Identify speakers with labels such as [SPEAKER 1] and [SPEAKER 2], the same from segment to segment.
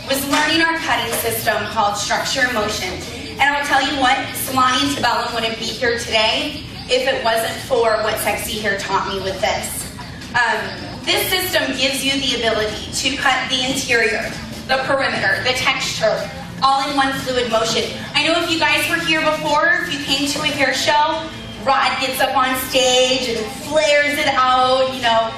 [SPEAKER 1] was learning our cutting system called Structure and Motion. And I'll tell you what, Salani and Tabellum wouldn't be here today if it wasn't for what Sexy Hair taught me with this. This system gives you the ability to cut the interior, the perimeter, the texture, all in one fluid motion. I know if you guys were here before, if you came to a hair show, Rod gets up on stage and flares it out, you know.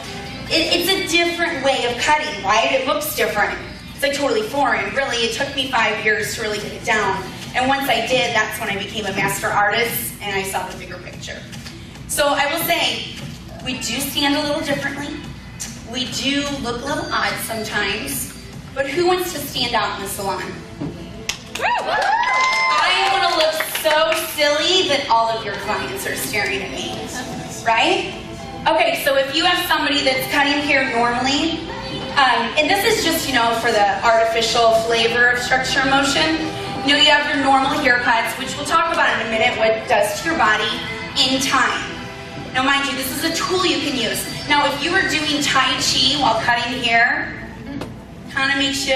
[SPEAKER 1] It's a different way of cutting, right? It looks different. It's like totally foreign. Really, it took me 5 years to really get it down. And once I did, that's when I became a master artist and I saw the bigger picture. So I will say, we do stand a little differently. We do look a little odd sometimes. But who wants to stand out in the salon? I want to look so silly that all of your clients are staring at me, right? Okay, so if you have somebody that's cutting hair normally, and this is just, you know, for the artificial flavor of Structure and Motion, you know, you have your normal haircuts, which we'll talk about in a minute, what it does to your body in time. Now, mind you, this is a tool you can use. Now, if you were doing Tai Chi while cutting hair, kind of makes you,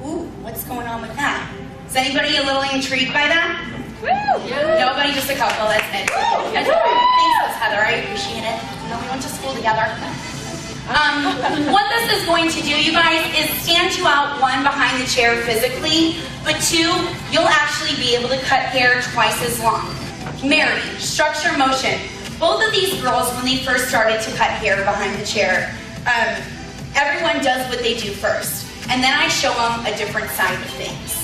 [SPEAKER 1] ooh, what's going on with that? Is anybody a little intrigued by that? Woo! Nobody, just a couple, that's it. Thanks, Miss Heather, I appreciate it. You know, we went to school together. What this is going to do, you guys, is stand you out, one, behind the chair physically, but two, you'll actually be able to cut hair twice as long. Mary, Structure Motion. Both of these girls, when they first started to cut hair behind the chair, everyone does what they do first. And then I show them a different side of things.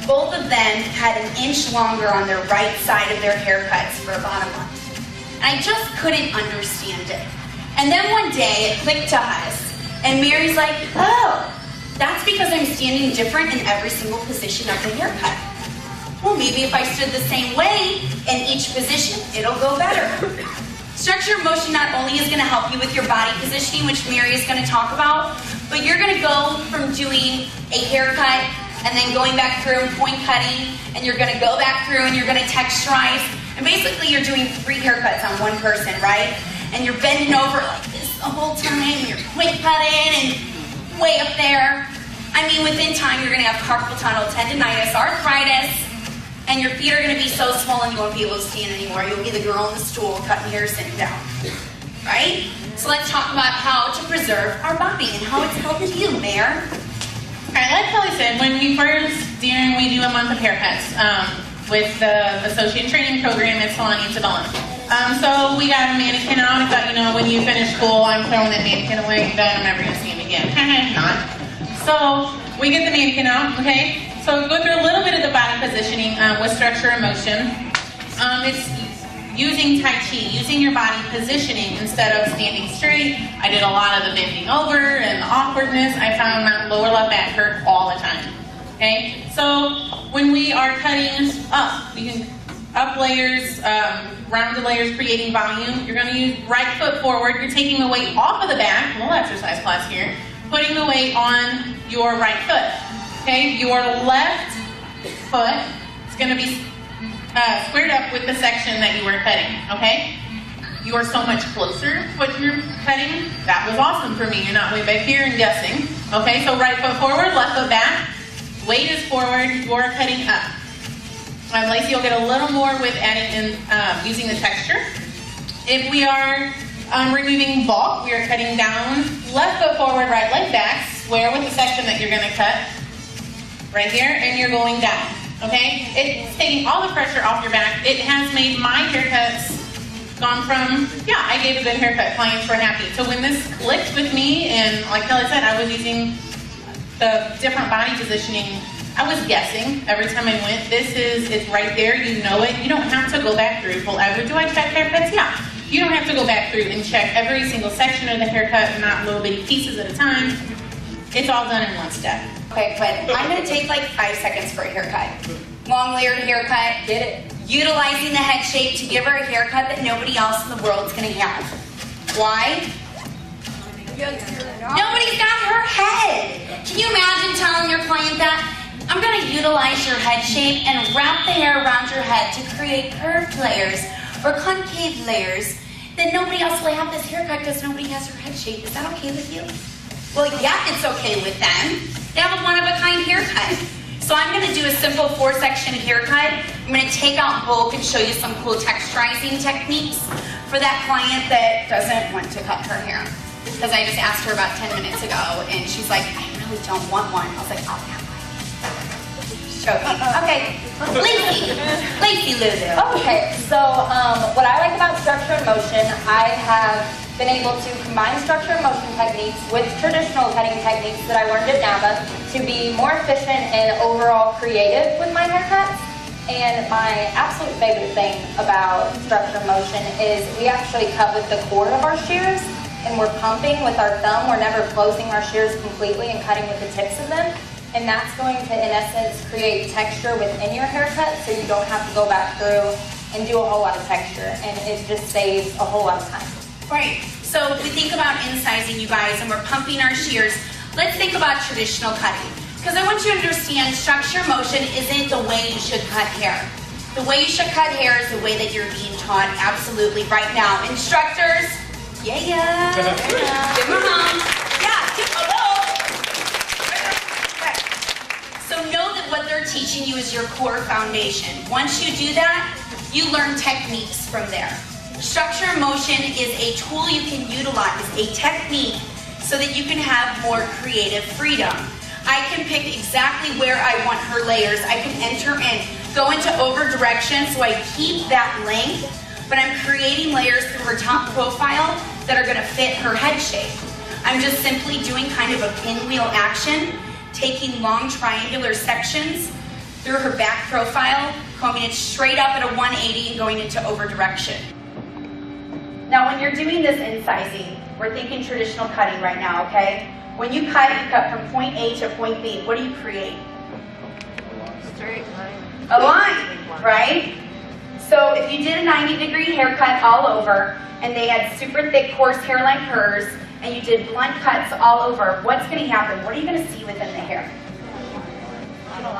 [SPEAKER 1] Both of them had an inch longer on their right side of their haircuts for about a month. And I just couldn't understand it. And then one day it clicked to us, and Mary's like, oh, that's because I'm standing different in every single position of the haircut. Well, maybe if I stood the same way in each position, it'll go better. Structure Motion not only is going to help you with your body positioning, which Mary is going to talk about, but you're going to go from doing a haircut and then going back through and point cutting, and you're going to go back through and you're going to texturize, and basically you're doing 3 haircuts on one person, right? And you're bending over like this the whole time, and you're point cutting and way up there. I mean, within time, you're going to have carpal tunnel tendonitis, arthritis, and your feet are going to be so swollen you won't be able to stand anymore. You'll be the girl on the stool cutting hair sitting down, right? So let's talk about how to preserve our body and how it's helped you, Mayor.
[SPEAKER 2] All right, like Kelly said, when we first, we do a month of haircuts with the Associate Training Program at Salon and Tabellum. So we got a mannequin out. I thought, you know, when you finish school, I'm throwing that mannequin away. I'm never going to see him again. Not. So we get the mannequin out, okay? So go through a little bit of the body positioning with Structure and Motion. It's using Tai Chi, using your body positioning instead of standing straight. I did a lot of the bending over and the awkwardness. I found my lower left back hurt all the time. Okay? So when we are cutting up, we can up layers, round the layers, creating volume. You're going to use right foot forward. You're taking the weight off of the back, little exercise class here, putting the weight on your right foot. Okay, your left foot is going to be squared up with the section that you were cutting, okay? You are so much closer to what you're cutting. That was awesome for me. You're not way back here and guessing. Okay, so right foot forward, left foot back. Weight is forward, you're cutting up. Lacey will get a little more with adding in, using the texture. If we are removing bulk, we are cutting down, left foot forward, right leg back, square with the section that you're going to cut. Right here, and you're going down, okay? It's taking all the pressure off your back. It has made my haircuts gone from, yeah, I gave a good haircut, clients were happy. So when this clicked with me, and like Kelly said, I was using the different body positioning, I was guessing every time I went, it's right there, you know it. You don't have to go back through. Well, ever do I check haircuts? Yeah. You don't have to go back through and check every single section of the haircut, not little bitty pieces at a time. It's all done in one step.
[SPEAKER 1] Okay, but I'm going to take like 5 seconds for a haircut. Long layered haircut. Get it? Utilizing the head shape to give her a haircut that nobody else in the world is going to have. Why? Nobody's got her head. Can you imagine telling your client that? I'm going to utilize your head shape and wrap the hair around your head to create curved layers or concave layers that nobody else will have this haircut because nobody has her head shape. Is that okay with you? Well, yeah, it's okay with them. They have a one-of-a-kind haircut. So I'm gonna do a simple 4-section haircut. I'm gonna take out bulk and show you some cool texturizing techniques for that client that doesn't want to cut her hair. Because I just asked her about 10 minutes ago and she's like, I really don't want one. I was like, I'll have one. Joking. Okay, Lacey Lulu.
[SPEAKER 3] Okay, so what I like about structure and motion, I have been able to combine structure and motion techniques with traditional cutting techniques that I learned at NAVA to be more efficient and overall creative with my haircuts. And my absolute favorite thing about structure and motion is we actually cut with the core of our shears and we're pumping with our thumb. We're never closing our shears completely and cutting with the tips of them. And that's going to, in essence, create texture within your haircut so you don't have to go back through and do a whole lot of texture. And it just saves a whole lot of time.
[SPEAKER 1] Right, so if we think about incising, you guys, and we're pumping our shears, let's think about traditional cutting. Because I want you to understand, structure motion isn't the way you should cut hair. The way you should cut hair is the way that you're being taught absolutely right now. Instructors, yeah. Give them a hum. Yeah, give them a roll. Okay. So know that what they're teaching you is your core foundation. Once you do that, you learn techniques from there. Structure motion is a tool you can utilize, a technique, so that you can have more creative freedom. I can pick exactly where I want her layers. I can enter and go into over direction so I keep that length, but I'm creating layers through her top profile that are gonna fit her head shape. I'm just simply doing kind of a pinwheel action, taking long triangular sections through her back profile, combing it straight up at a 180 and going into over direction. Now when you're doing this incising, we're thinking traditional cutting right now, okay? When you cut from point A to point B. What do you create?
[SPEAKER 4] Straight line.
[SPEAKER 1] A line, right? So if you did a 90-degree haircut all over, and they had super thick, coarse hair like hers, and you did blunt cuts all over, what's going to happen? What are you going to see within the hair?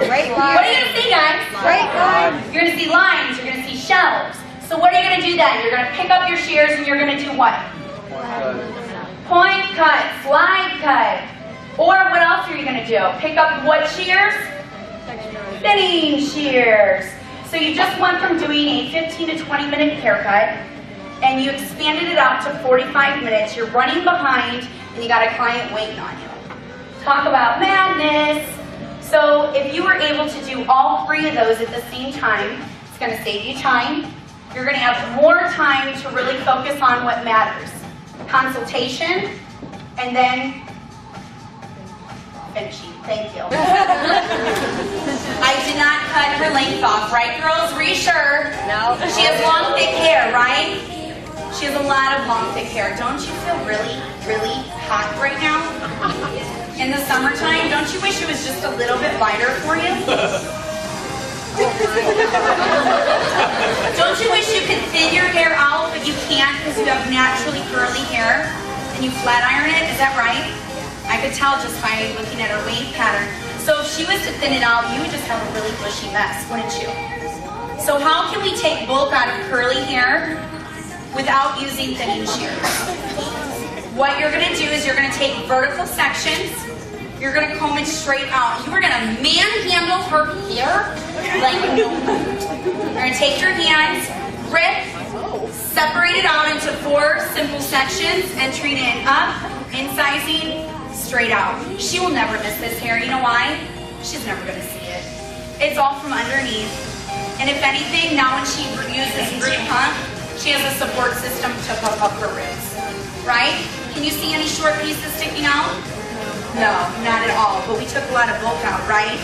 [SPEAKER 4] Straight line.
[SPEAKER 1] What are you going to see, guys?
[SPEAKER 4] Straight line.
[SPEAKER 1] You're going to see lines. You're going to see shelves. So what are you going to do then? You're going to pick up your shears and you're going to do what? Point cut, slide cut. Or what else are you going to do? Pick up what shears? Thinning shears. So you just went from doing a 15 to 20 minute haircut and you expanded it out to 45 minutes. You're running behind and you got a client waiting on you. Talk about madness. So if you were able to do all 3 of those at the same time, it's going to save you time. You're going to have more time to really focus on what matters. Consultation, and then finishing. Thank you. I did not cut her length off, right, girls? Were you sure?
[SPEAKER 4] No.
[SPEAKER 1] She has long, thick hair, right? She has a lot of long, thick hair. Don't you feel really, really hot right now? In the summertime, don't you wish it was just a little bit lighter for you? Don't you wish you could thin your hair out, but you can't because you have naturally curly hair and you flat iron it? Is that right? I could tell just by looking at her wave pattern. So if she was to thin it out, you would just have a really bushy mess, wouldn't you? So how can we take bulk out of curly hair without using thinning shears? What you're going to do is you're going to take vertical sections. You're going to comb it straight out. You are going to manhandle her hair like no. You're going to take your hands, rip, separate it out into 4 simple sections, entering in up, incising, straight out. She will never miss this hair. You know why? She's never going to see it. It's all from underneath. And if anything, now when she uses root pump, she has a support system to pump up her roots. Right? Can you see any short pieces sticking out? No, not at all. But we took a lot of bulk out, right?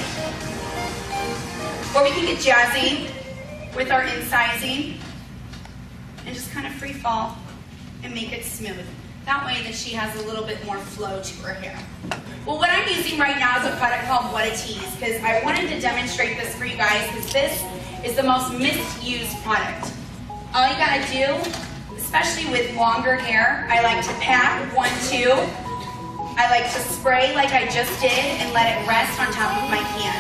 [SPEAKER 1] Or we can get jazzy with our incising and just kind of free fall and make it smooth. That way that she has a little bit more flow to her hair. Well, what I'm using right now is a product called What a Tease, because I wanted to demonstrate this for you guys, because this is the most misused product. All you gotta do, especially with longer hair, I like to pat 1, 2. I like to spray like I just did and let it rest on top of my can.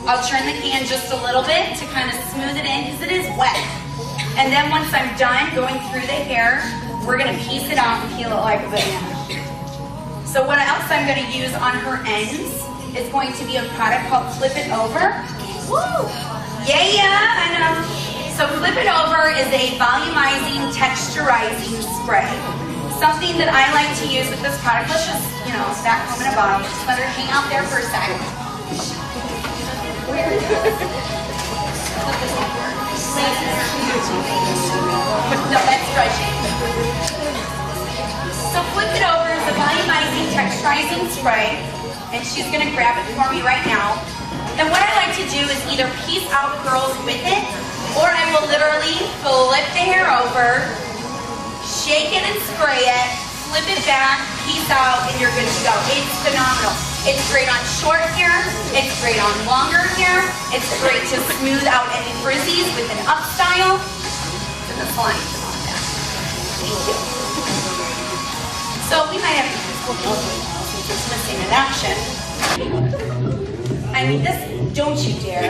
[SPEAKER 1] I'll turn the can just a little bit to kind of smooth it in because it is wet. And then once I'm done going through the hair, we're going to piece it out and peel it like a banana. So what else I'm going to use on her ends is going to be a product called Flip It Over. Woo! Yeah, I know. So Flip It Over is a volumizing, texturizing spray. Something that I like to use with this product, let's just, back home in a bottle. Just let her hang out there for a second. No, that's brushing. So Flip It Over is a volumizing, texturizing spray, and she's going to grab it for me right now. And what I like to do is either piece out curls with it, or I will literally flip the hair over, shake it and spray it, flip it back, piece out, and you're good to go. It's phenomenal. It's great on short hair, it's great on longer hair, it's great to smooth out any frizzies with an up style. To the slime on that. Thank you. So we might have to use since it's missing in action. I mean, this, don't you dare.